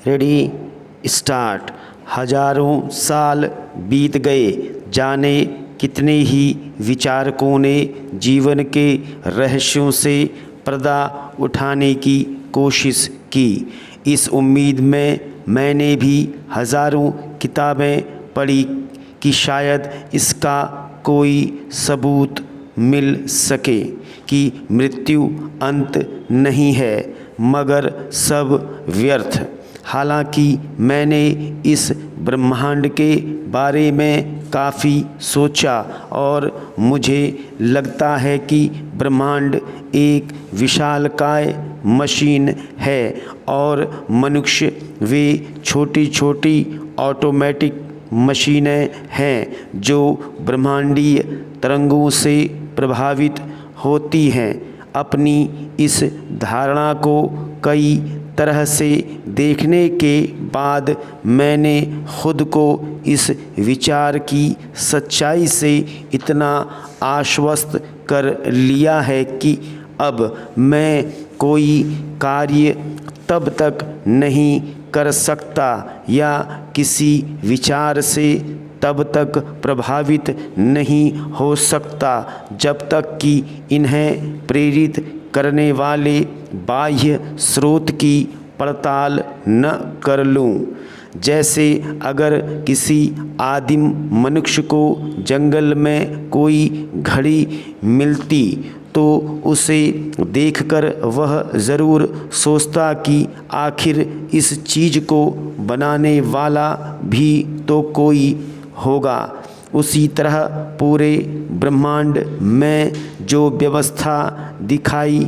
Ready start. हजारों साल बीत गए, जाने कितने ही विचारकों ने जीवन के रहस्यों से पर्दा उठाने की कोशिश की। इस उम्मीद में मैंने भी हजारों किताबें पढ़ी कि शायद इसका कोई सबूत मिल सके कि मृत्यु अंत नहीं है, मगर सब व्यर्थ। हालांकि मैंने इस ब्रह्मांड के बारे में काफ़ी सोचा और मुझे लगता है कि ब्रह्मांड एक विशालकाय मशीन है और मनुष्य वे छोटी छोटी ऑटोमेटिक मशीनें हैं जो ब्रह्मांडीय तरंगों से प्रभावित होती हैं। अपनी इस धारणा को कई तरह से देखने के बाद मैंने खुद को इस विचार की सच्चाई से इतना आश्वस्त कर लिया है कि अब मैं कोई कार्य तब तक नहीं कर सकता या किसी विचार से तब तक प्रभावित नहीं हो सकता जब तक कि इन्हें प्रेरित करने वाले बाह्य स्रोत की पड़ताल न कर लूं। जैसे अगर किसी आदिम मनुष्य को जंगल में कोई घड़ी मिलती तो उसे देखकर वह ज़रूर सोचता कि आखिर इस चीज़ को बनाने वाला भी तो कोई होगा। उसी तरह पूरे ब्रह्मांड में जो व्यवस्था दिखाई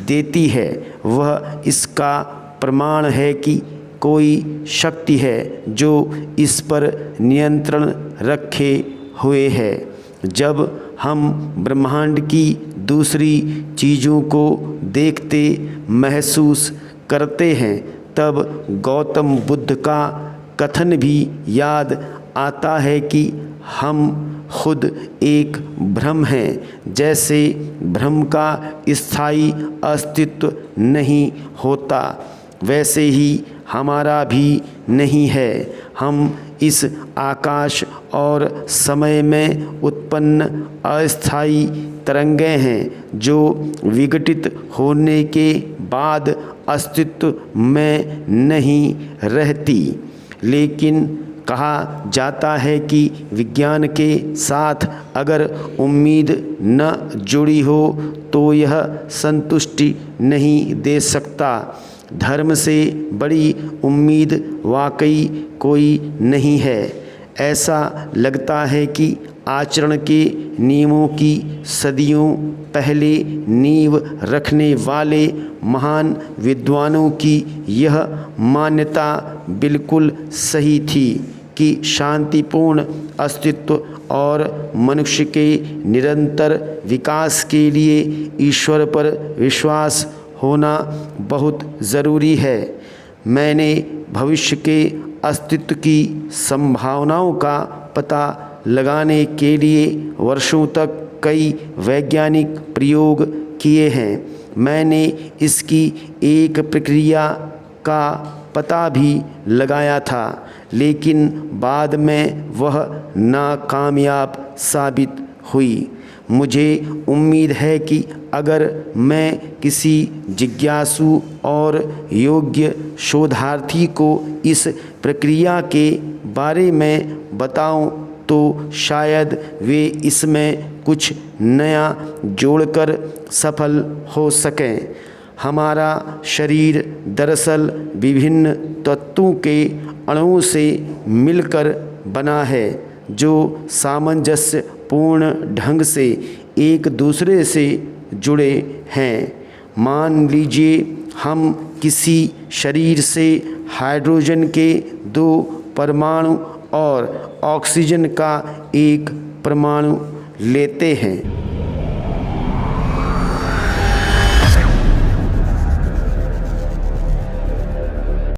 देती है वह इसका प्रमाण है कि कोई शक्ति है जो इस पर नियंत्रण रखे हुए है। जब हम ब्रह्मांड की दूसरी चीज़ों को देखते महसूस करते हैं तब गौतम बुद्ध का कथन भी याद आता है कि हम खुद एक भ्रम हैं। जैसे भ्रम का स्थायी अस्तित्व नहीं होता वैसे ही हमारा भी नहीं है। हम इस आकाश और समय में उत्पन्न अस्थायी तरंगें हैं जो विघटित होने के बाद अस्तित्व में नहीं रहती। लेकिन कहा जाता है कि विज्ञान के साथ अगर उम्मीद न जुड़ी हो तो यह संतुष्टि नहीं दे सकता। धर्म से बड़ी उम्मीद वाकई कोई नहीं है। ऐसा लगता है कि आचरण के नियमों की सदियों पहले नींव रखने वाले महान विद्वानों की यह मान्यता बिल्कुल सही थी कि शांतिपूर्ण अस्तित्व और मनुष्य के निरंतर विकास के लिए ईश्वर पर विश्वास होना बहुत ज़रूरी है। मैंने भविष्य के अस्तित्व की संभावनाओं का पता लगाने के लिए वर्षों तक कई वैज्ञानिक प्रयोग किए हैं। मैंने इसकी एक प्रक्रिया का पता भी लगाया था, लेकिन बाद में वह नाकामयाब साबित हुई। मुझे उम्मीद है कि अगर मैं किसी जिज्ञासु और योग्य शोधार्थी को इस प्रक्रिया के बारे में बताऊं तो शायद वे इसमें कुछ नया जोड़कर सफल हो सकें। हमारा शरीर दरअसल विभिन्न तत्वों के अणुओं से मिलकर बना है जो सामंजस्यपूर्ण ढंग से एक दूसरे से जुड़े हैं। मान लीजिए हम किसी शरीर से हाइड्रोजन के 2 परमाणु और ऑक्सीजन का एक परमाणु लेते हैं।